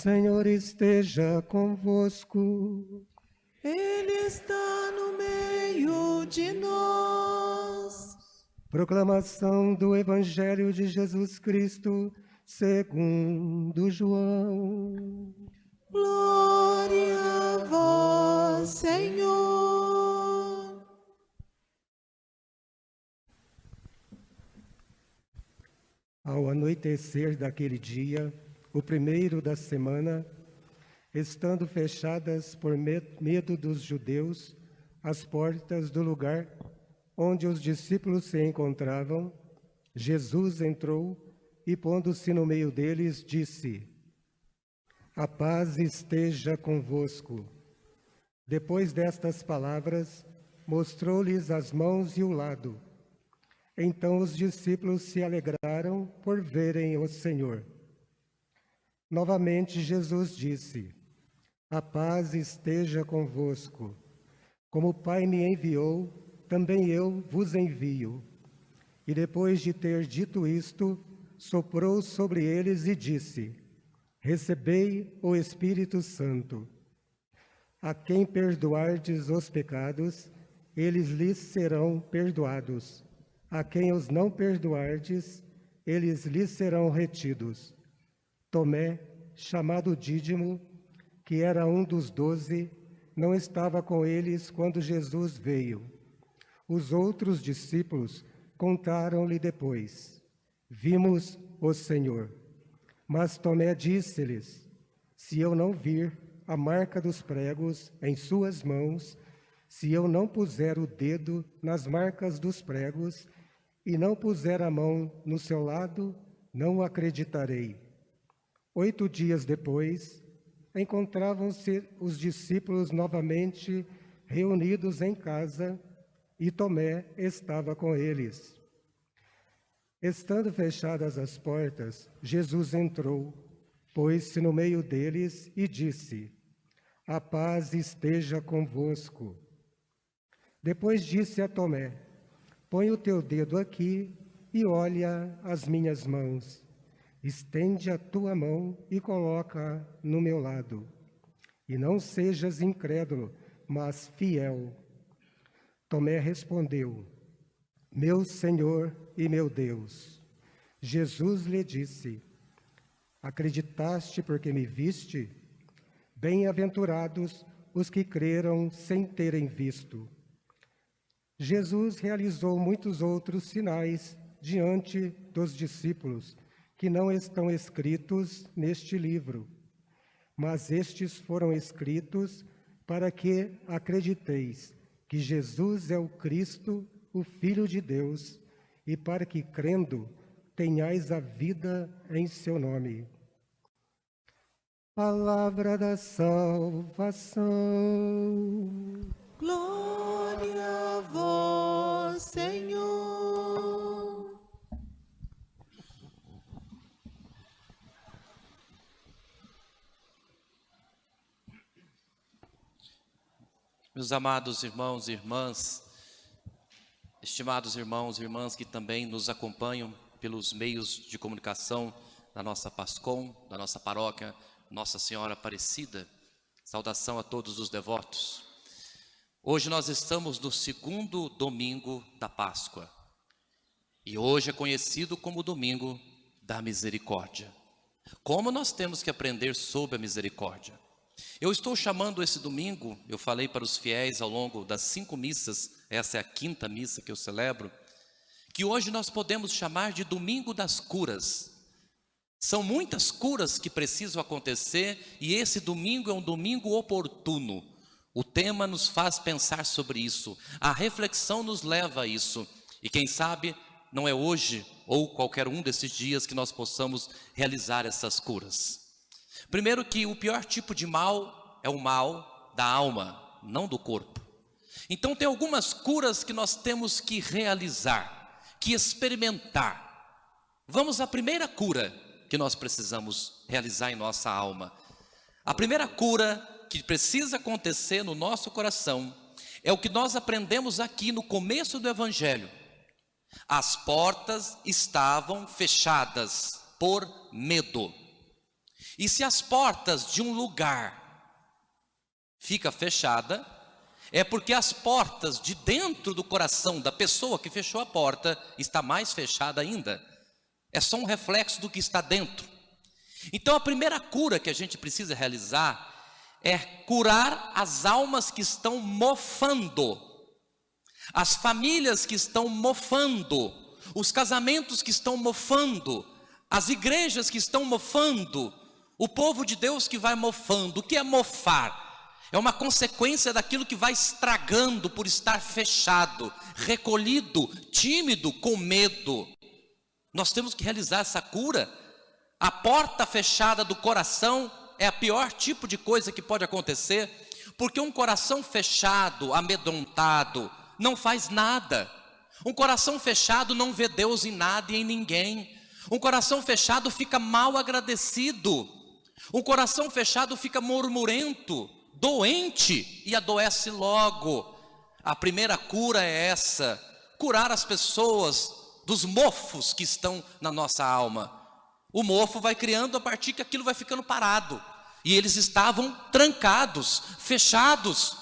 Senhor esteja convosco. Ele está no meio de nós. Proclamação do Evangelho de Jesus Cristo, segundo João. Glória a vós, Senhor. Ao anoitecer daquele dia, o primeiro da semana, estando fechadas por medo dos judeus as portas do lugar onde os discípulos se encontravam, Jesus entrou e, pondo-se no meio deles, disse: A paz esteja convosco. Depois destas palavras, mostrou-lhes as mãos e o lado. Então os discípulos se alegraram por verem o Senhor. Novamente Jesus disse: A paz esteja convosco. Como o Pai me enviou, também eu vos envio. E depois de ter dito isto, soprou sobre eles e disse: Recebei o Espírito Santo. A quem perdoardes os pecados, eles lhes serão perdoados. A quem os não perdoardes, eles lhes serão retidos. Tomé, chamado Dídimo, que era um dos 12, não estava com eles quando Jesus veio. Os outros discípulos contaram-lhe depois: Vimos o Senhor. Mas Tomé disse-lhes: Se eu não vir a marca dos pregos em suas mãos, se eu não puser o dedo nas marcas dos pregos e não puser a mão no seu lado, não acreditarei. 8 dias depois, encontravam-se os discípulos novamente reunidos em casa e Tomé estava com eles. Estando fechadas as portas, Jesus entrou, pôs-se no meio deles e disse: A paz esteja convosco. Depois disse a Tomé: Põe o teu dedo aqui e olha as minhas mãos. Estende a tua mão e coloca no meu lado. E não sejas incrédulo, mas fiel. Tomé respondeu: Meu Senhor e meu Deus. Jesus lhe disse: Acreditaste porque me viste? Bem-aventurados os que creram sem terem visto. Jesus realizou muitos outros sinais diante dos discípulos, que não estão escritos neste livro. Mas estes foram escritos para que acrediteis que Jesus é o Cristo, o Filho de Deus, e para que, crendo, tenhais a vida em seu nome. Palavra da salvação. Glória a vós, Senhor. Meus amados irmãos e irmãs, estimados irmãos e irmãs que também nos acompanham pelos meios de comunicação da nossa PASCOM, da nossa paróquia Nossa Senhora Aparecida, saudação a todos os devotos. Hoje nós estamos no segundo domingo da Páscoa e hoje é conhecido como o domingo da misericórdia. Como nós temos que aprender sobre a misericórdia? Eu estou chamando esse domingo, eu falei para os fiéis ao longo das 5 missas, essa é a 5ª missa que eu celebro, que hoje nós podemos chamar de domingo das curas. São muitas curas que precisam acontecer e esse domingo é um domingo oportuno. O tema nos faz pensar sobre isso, a reflexão nos leva a isso. E quem sabe não é hoje ou qualquer um desses dias que nós possamos realizar essas curas. Primeiro que o pior tipo de mal é o mal da alma, não do corpo. Então tem algumas curas que nós temos que realizar, que experimentar. Vamos à primeira cura que nós precisamos realizar em nossa alma. A primeira cura que precisa acontecer no nosso coração é o que nós aprendemos aqui no começo do Evangelho. As portas estavam fechadas por medo. E se as portas de um lugar ficam fechadas, é porque as portas de dentro do coração da pessoa que fechou a porta está mais fechada ainda. É só um reflexo do que está dentro. Então a primeira cura que a gente precisa realizar é curar as almas que estão mofando, as famílias que estão mofando, os casamentos que estão mofando, as igrejas que estão mofando, o povo de Deus que vai mofando. O que é mofar? É uma consequência daquilo que vai estragando por estar fechado, recolhido, tímido, com medo. Nós temos que realizar essa cura. A porta fechada do coração é a pior tipo de coisa que pode acontecer, porque um coração fechado, amedrontado, não faz nada. Um coração fechado não vê Deus em nada e em ninguém. Um coração fechado fica mal agradecido. Um coração fechado fica murmurento, doente e adoece logo. A primeira cura é essa: curar as pessoas dos mofos que estão na nossa alma. O mofo vai criando a partir que aquilo vai ficando parado. E eles estavam trancados, fechados.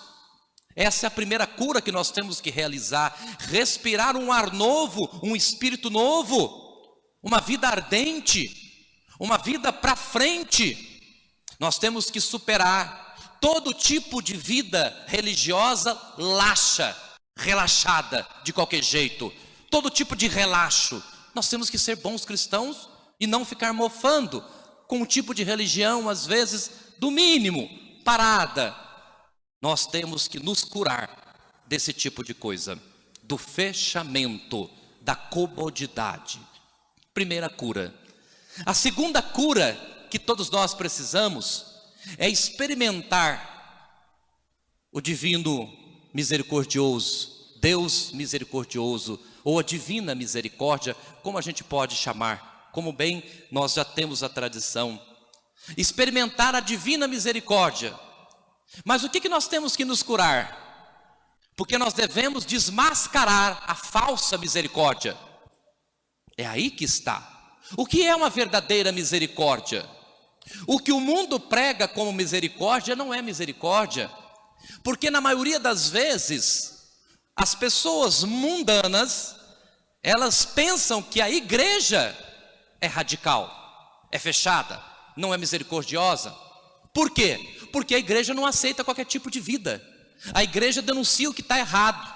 Essa é a primeira cura que nós temos que realizar. Respirar um ar novo, um espírito novo, uma vida ardente, uma vida para frente. Nós temos que superar todo tipo de vida religiosa laxa, relaxada de qualquer jeito. Todo tipo de relaxo. Nós temos que ser bons cristãos e não ficar mofando com um tipo de religião, às vezes, do mínimo, parada. Nós temos que nos curar desse tipo de coisa, do fechamento, da comodidade. Primeira cura. A segunda cura que todos nós precisamos é experimentar o divino misericordioso, Deus misericordioso, ou a divina misericórdia, como a gente pode chamar, como bem nós já temos a tradição. Experimentar a divina misericórdia. Mas o que nós temos que nos curar? Porque nós devemos desmascarar a falsa misericórdia. É aí que está. O que é uma verdadeira misericórdia? O que o mundo prega como misericórdia não é misericórdia. Porque na maioria das vezes, as pessoas mundanas, elas pensam que a igreja é radical, é fechada, não é misericordiosa. Por quê? Porque a igreja não aceita qualquer tipo de vida. A igreja denuncia o que está errado.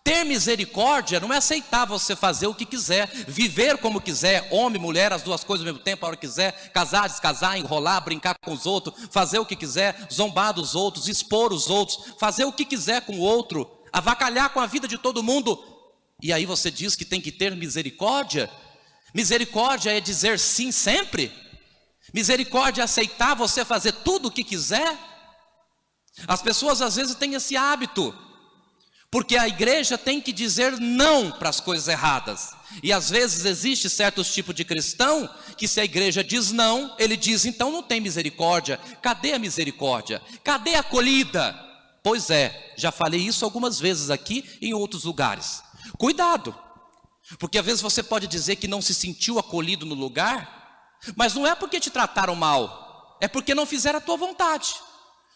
Ter misericórdia não é aceitar você fazer o que quiser, viver como quiser, homem, mulher, as duas coisas ao mesmo tempo, a hora que quiser, casar, descasar, enrolar, brincar com os outros, fazer o que quiser, zombar dos outros, expor os outros, fazer o que quiser com o outro, avacalhar com a vida de todo mundo. E aí você diz que tem que ter misericórdia? Misericórdia é dizer sim sempre? Misericórdia é aceitar você fazer tudo o que quiser? As pessoas às vezes têm esse hábito, porque a igreja tem que dizer não para as coisas erradas. E às vezes existe certos tipos de cristão que se a igreja diz não, ele diz então não tem misericórdia. Cadê a misericórdia? Cadê a acolhida? Pois é, já falei isso algumas vezes aqui e em outros lugares. Cuidado, porque às vezes você pode dizer que não se sentiu acolhido no lugar, mas não é porque te trataram mal, é porque não fizeram a tua vontade,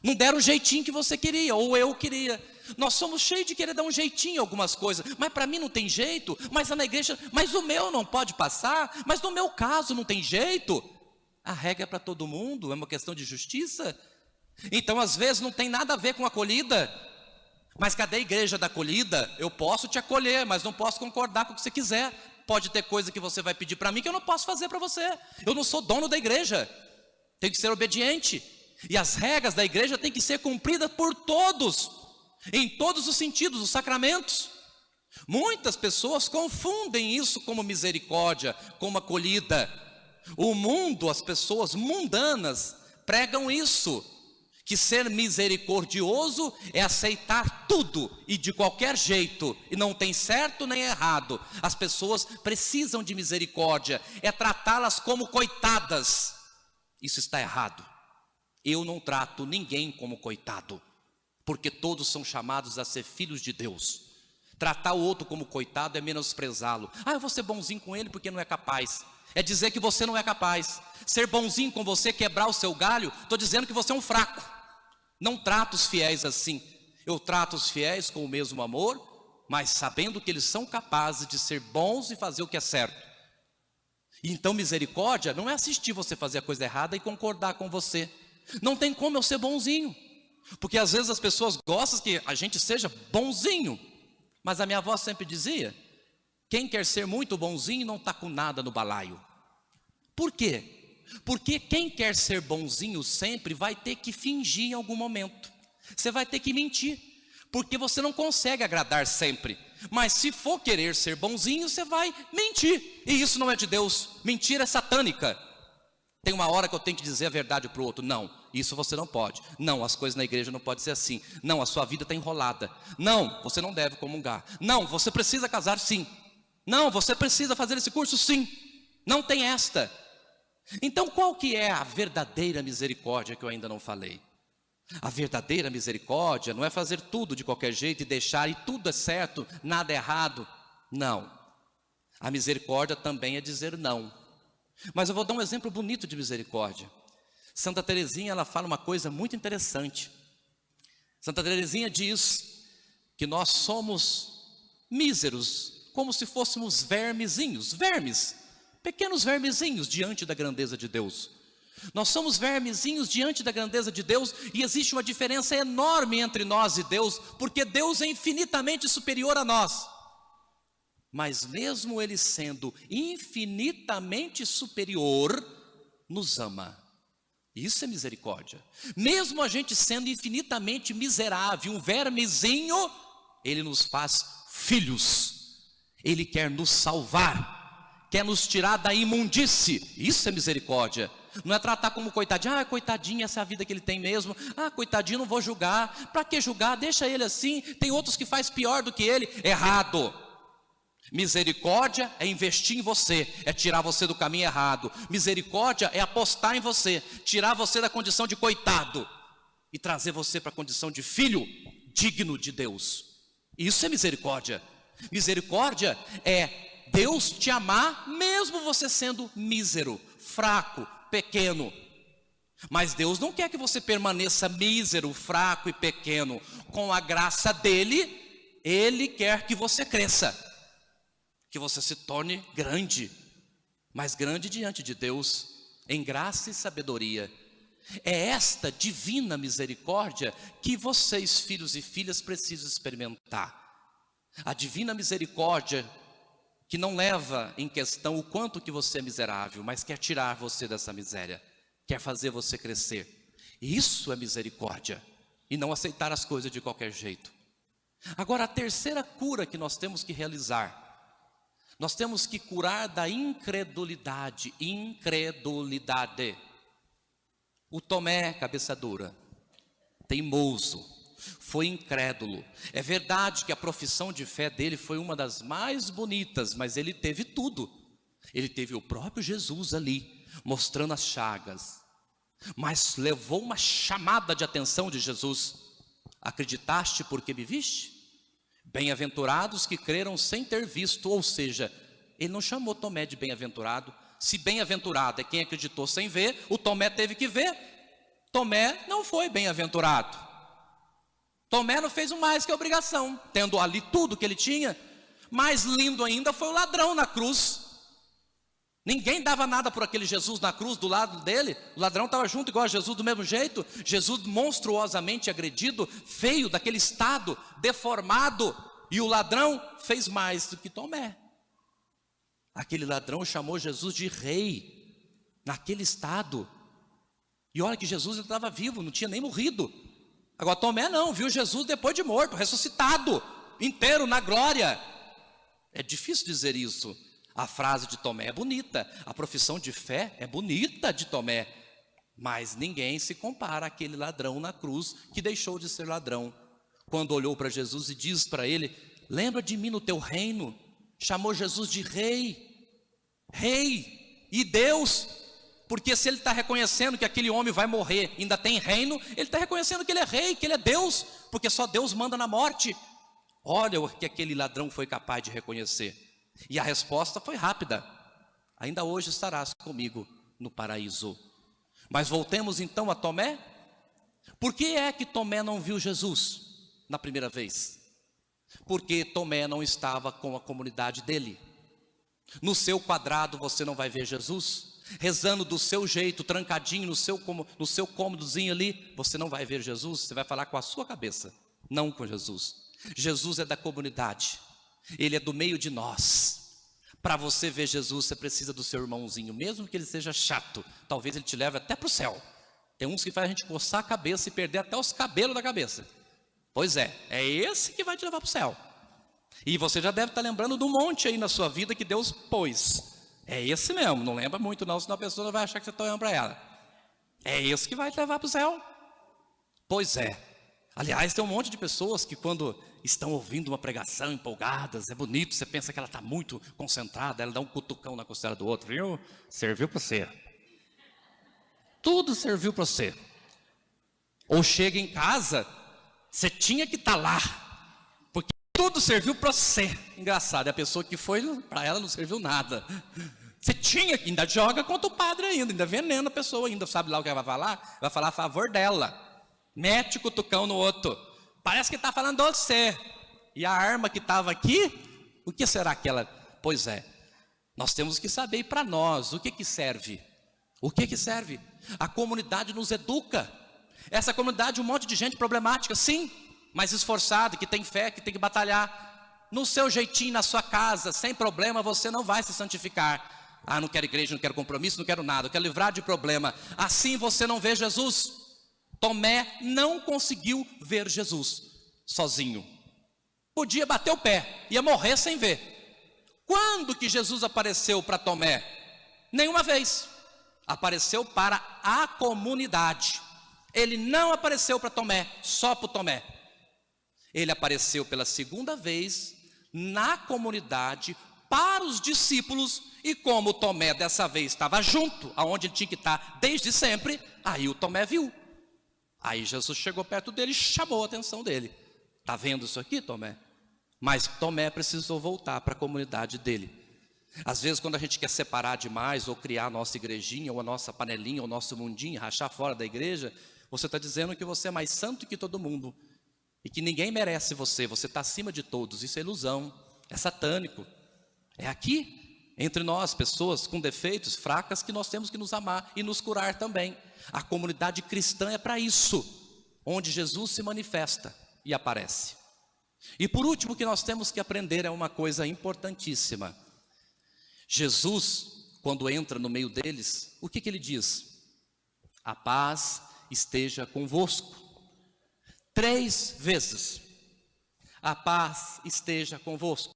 não deram o jeitinho que você queria, ou eu queria. Nós somos cheios de querer dar um jeitinho em algumas coisas, mas para mim não tem jeito, mas na igreja, mas o meu não pode passar, mas no meu caso não tem jeito. A regra é para todo mundo, é uma questão de justiça. Então às vezes não tem nada a ver com acolhida. Mas cadê a igreja da acolhida? Eu posso te acolher, mas não posso concordar com o que você quiser. Pode ter coisa que você vai pedir para mim que eu não posso fazer para você. Eu não sou dono da igreja, tenho que ser obediente. E as regras da igreja têm que ser cumpridas por todos, em todos os sentidos, os sacramentos. Muitas pessoas confundem isso como misericórdia, como acolhida. O mundo, as pessoas mundanas pregam isso, que ser misericordioso é aceitar tudo e de qualquer jeito, e não tem certo nem errado. As pessoas precisam de misericórdia, é tratá-las como coitadas. Isso está errado. Eu não trato ninguém como coitado, porque todos são chamados a ser filhos de Deus. Tratar o outro como coitado é menosprezá-lo. Eu vou ser bonzinho com ele porque não é capaz. É dizer que você não é capaz. Ser bonzinho com você, quebrar o seu galho, estou dizendo que você é um fraco. Não trato os fiéis assim. Eu trato os fiéis com o mesmo amor, mas sabendo que eles são capazes de ser bons e fazer o que é certo. Então misericórdia não é assistir você fazer a coisa errada e concordar com você. Não tem como eu ser bonzinho. Porque às vezes as pessoas gostam que a gente seja bonzinho. Mas a minha avó sempre dizia, quem quer ser muito bonzinho não está com nada no balaio. Por quê? Porque quem quer ser bonzinho sempre vai ter que fingir em algum momento. Você vai ter que mentir. Porque você não consegue agradar sempre. Mas se for querer ser bonzinho, você vai mentir. E isso não é de Deus. Mentira é satânica. Tem uma hora que eu tenho que dizer a verdade para o outro. Não, isso você não pode. Não, as coisas na igreja não podem ser assim. Não, a sua vida está enrolada. Não, você não deve comungar. Não, você precisa casar sim. Não, você precisa fazer esse curso sim. Não tem esta. Então qual que é a verdadeira misericórdia que eu ainda não falei? A verdadeira misericórdia não é fazer tudo de qualquer jeito e deixar e tudo é certo, nada é errado. Não. A misericórdia também é dizer não. Mas eu vou dar um exemplo bonito de misericórdia. Santa Teresinha, ela fala uma coisa muito interessante. Santa Teresinha diz que nós somos míseros, como se fôssemos vermezinhos, vermes, pequenos vermezinhos diante da grandeza de Deus. Nós somos vermezinhos diante da grandeza de Deus e existe uma diferença enorme entre nós e Deus, porque Deus é infinitamente superior a nós. Mas mesmo Ele sendo infinitamente superior, nos ama. Isso é misericórdia. Mesmo a gente sendo infinitamente miserável, um vermezinho, Ele nos faz filhos. Ele quer nos salvar, quer nos tirar da imundície. Isso é misericórdia. Não é tratar como coitadinho. Ah, coitadinho, essa é a vida que ele tem mesmo. Ah, coitadinho, não vou julgar. Para que julgar? Deixa ele assim. Tem outros que faz pior do que ele. Errado. Misericórdia é investir em você, é tirar você do caminho errado. Misericórdia é apostar em você, tirar você da condição de coitado e trazer você para a condição de filho digno de Deus. Isso é misericórdia. Misericórdia é Deus te amar mesmo você sendo mísero, fraco, pequeno. Mas Deus não quer que você permaneça mísero, fraco e pequeno. Com a graça dele, Ele quer que você cresça, que você se torne grande, mas grande diante de Deus, em graça e sabedoria. É esta divina misericórdia que vocês, filhos e filhas, precisam experimentar. A divina misericórdia que não leva em questão o quanto que você é miserável, mas quer tirar você dessa miséria, quer fazer você crescer. Isso é misericórdia, e não aceitar as coisas de qualquer jeito. Agora, a terceira cura que nós temos que realizar, nós temos que curar da incredulidade. Incredulidade. O Tomé, cabeça dura, teimoso, foi incrédulo. É verdade que a profissão de fé dele foi uma das mais bonitas, mas ele teve tudo. Ele teve o próprio Jesus ali, mostrando as chagas. Mas levou uma chamada de atenção de Jesus. Acreditaste porque me viste? Bem-aventurados que creram sem ter visto. Ou seja, ele não chamou Tomé de bem-aventurado. Se bem-aventurado é quem acreditou sem ver, o Tomé teve que ver. Tomé não foi bem-aventurado. Tomé não fez o mais que a obrigação, tendo ali tudo que ele tinha. Mais lindo ainda foi o ladrão na cruz. Ninguém dava nada por aquele Jesus na cruz do lado dele. O ladrão estava junto igual a Jesus do mesmo jeito. Jesus monstruosamente agredido, feio, daquele estado, deformado. E o ladrão fez mais do que Tomé. Aquele ladrão chamou Jesus de rei, naquele estado. E olha que Jesus estava vivo, não tinha nem morrido. Agora Tomé não, viu Jesus depois de morto, ressuscitado, inteiro na glória. É difícil dizer isso. A frase de Tomé é bonita, a profissão de fé é bonita de Tomé, mas ninguém se compara àquele ladrão na cruz que deixou de ser ladrão. Quando olhou para Jesus e diz para ele: lembra de mim no teu reino. Chamou Jesus de rei, rei e Deus, porque se ele está reconhecendo que aquele homem vai morrer, ainda tem reino, ele está reconhecendo que ele é rei, que ele é Deus, porque só Deus manda na morte. Olha o que aquele ladrão foi capaz de reconhecer. E a resposta foi rápida. ainda hoje estarás comigo no paraíso. Mas voltemos então a Tomé. Por que é que Tomé não viu Jesus na primeira vez? Porque Tomé não estava com a comunidade dele. No seu quadrado você não vai ver Jesus. Rezando do seu jeito, trancadinho no seu cômodozinho ali, você não vai ver Jesus. Você vai falar com a sua cabeça, não com Jesus. Jesus é da comunidade, Ele é do meio de nós. Para você ver Jesus, você precisa do seu irmãozinho, mesmo que ele seja chato. Talvez ele te leve até para o céu. Tem uns que faz a gente coçar a cabeça e perder até os cabelos da cabeça. Pois é esse que vai te levar para o céu. E você já deve estar lembrando de um monte aí na sua vida que Deus pôs. É esse mesmo, não lembra muito não, senão a pessoa vai achar que você está olhando para ela. É esse que vai te levar para o céu. Pois é. Aliás, tem um monte de pessoas que quando estão ouvindo uma pregação empolgadas, é bonito, você pensa que ela está muito concentrada, ela dá um cutucão na costela do outro, viu? Serviu para você. Tudo serviu para você. Ou chega em casa, você tinha que estar lá, porque tudo serviu para você. Engraçado, a pessoa que foi, para ela não serviu nada. Você tinha que, ainda joga contra o padre ainda venena a pessoa ainda, sabe lá o que ela vai falar? Vai falar a favor dela. Mete o cutucão no outro. Parece que está falando de você. E a arma que estava aqui, o que será que ela... Pois é, nós temos que saber para nós, o que que serve? O que que serve? A comunidade nos educa. Essa comunidade, um monte de gente problemática, sim, mas esforçada, que tem fé, que tem que batalhar. No seu jeitinho, na sua casa, sem problema, você não vai se santificar. Ah, não quero igreja, não quero compromisso, não quero nada, eu quero livrar de problema. Assim você não vê Jesus. Tomé não conseguiu ver Jesus sozinho. Podia bater o pé, ia morrer sem ver. Quando que Jesus apareceu para Tomé? Nenhuma vez. Apareceu para a comunidade. Ele não apareceu para Tomé, só para o Tomé. Ele apareceu pela segunda vez na comunidade para os discípulos. E como Tomé dessa vez estava junto, aonde ele tinha que estar desde sempre, aí o Tomé viu. Aí Jesus chegou perto dele e chamou a atenção dele. Está vendo isso aqui, Tomé? Mas Tomé precisou voltar para a comunidade dele. Às vezes quando a gente quer separar demais, ou criar a nossa igrejinha, ou a nossa panelinha, ou o nosso mundinho, rachar fora da igreja, você está dizendo que você é mais santo que todo mundo. E que ninguém merece você está acima de todos. Isso é ilusão, é satânico. É aqui, entre nós, pessoas com defeitos, fracas, que nós temos que nos amar e nos curar também. A comunidade cristã é para isso, onde Jesus se manifesta e aparece. E por último, o que nós temos que aprender é uma coisa importantíssima. Jesus, quando entra no meio deles, o que ele diz? A paz esteja convosco. 3 vezes. A paz esteja convosco.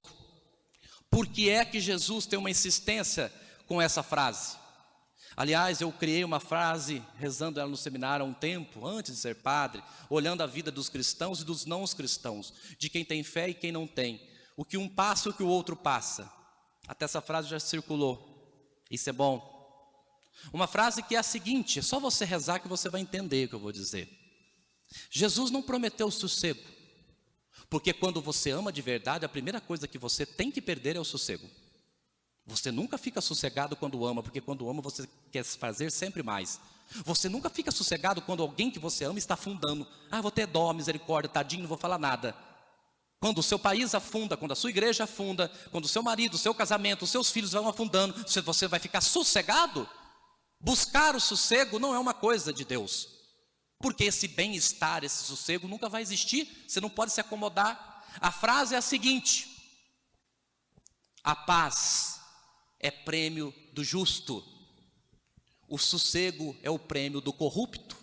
Por que é que Jesus tem uma insistência com essa frase? Aliás, eu criei uma frase, rezando ela no seminário há um tempo, antes de ser padre, olhando a vida dos cristãos e dos não cristãos, de quem tem fé e quem não tem. O que um passa e o que o outro passa. Até essa frase já circulou. Isso é bom. Uma frase que é a seguinte, é só você rezar que você vai entender o que eu vou dizer. Jesus não prometeu sossego, porque quando você ama de verdade, a primeira coisa que você tem que perder é o sossego. Você nunca fica sossegado quando ama, porque quando ama você quer fazer sempre mais. Você nunca fica sossegado quando alguém que você ama está afundando. Ah, vou ter dó, misericórdia, tadinho, não vou falar nada. Quando o seu país afunda, quando a sua igreja afunda, quando o seu marido, o seu casamento, os seus filhos vão afundando, você vai ficar sossegado? Buscar o sossego não é uma coisa de Deus. Porque esse bem-estar, esse sossego nunca vai existir, você não pode se acomodar. A frase é a seguinte: a paz é prêmio do justo, o sossego é o prêmio do corrupto.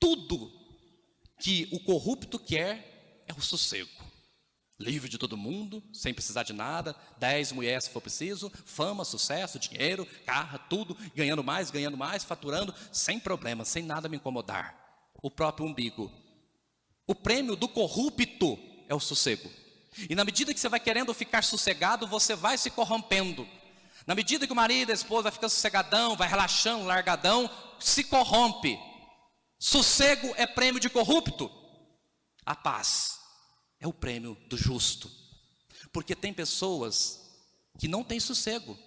Tudo que o corrupto quer é o sossego. Livre de todo mundo, sem precisar de nada, 10 mulheres se for preciso, fama, sucesso, dinheiro, carro, tudo, ganhando mais, faturando, sem problema, sem nada me incomodar. O próprio umbigo. O prêmio do corrupto é o sossego. E na medida que você vai querendo ficar sossegado, você vai se corrompendo. Na medida que o marido e a esposa vai ficando sossegadão, vai relaxando, largadão, se corrompe. Sossego é prêmio de corrupto. A paz é o prêmio do justo. Porque tem pessoas que não têm sossego.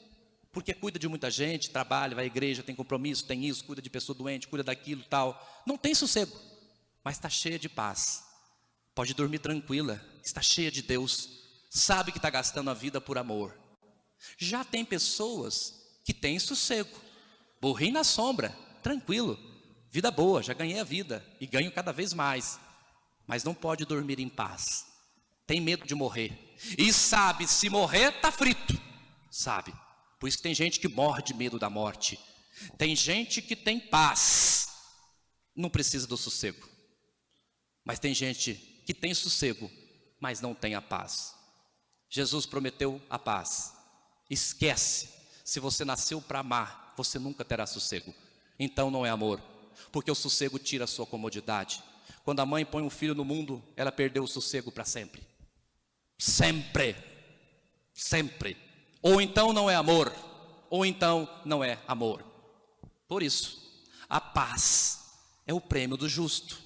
porque cuida de muita gente, trabalha, vai à igreja, tem compromisso, tem isso, cuida de pessoa doente, cuida daquilo, tal. Não tem sossego, mas está cheia de paz. Pode dormir tranquila, está cheia de Deus, sabe que está gastando a vida por amor. Já tem pessoas que têm sossego, burrinho na sombra, tranquilo, vida boa, já ganhei a vida e ganho cada vez mais, mas não pode dormir em paz, tem medo de morrer, e sabe, se morrer está frito, sabe, por isso que tem gente que morre de medo da morte, tem gente que tem paz, não precisa do sossego, mas tem gente que tem sossego, mas não tem a paz. Jesus prometeu a paz, esquece, se você nasceu para amar, você nunca terá sossego, então não é amor, porque o sossego tira a sua comodidade. Quando a mãe põe um filho no mundo, ela perdeu o sossego para sempre. Sempre. Sempre. Ou então não é amor, ou então não é amor. Por isso, a paz é o prêmio do justo,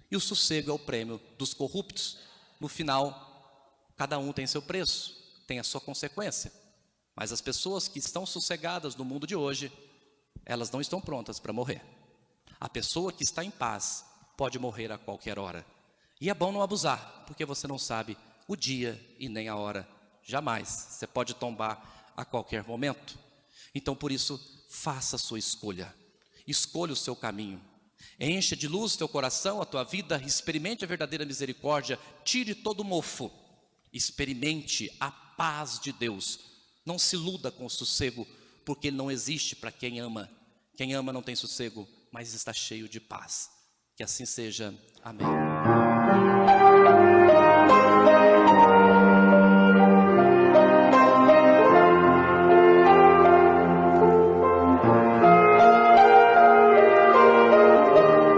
e o sossego é o prêmio dos corruptos. No final, cada um tem seu preço, tem a sua consequência. Mas as pessoas que estão sossegadas no mundo de hoje, elas não estão prontas para morrer. A pessoa que está em paz pode morrer a qualquer hora. E é bom não abusar, porque você não sabe o dia e nem a hora. Jamais. Você pode tombar a qualquer momento. Então, por isso, faça a sua escolha. Escolha o seu caminho. Encha de luz teu coração, a tua vida. Experimente a verdadeira misericórdia. Tire todo o mofo. Experimente a paz de Deus. Não se iluda com o sossego, porque ele não existe para quem ama. Quem ama não tem sossego, mas está cheio de paz. Que assim seja. Amém.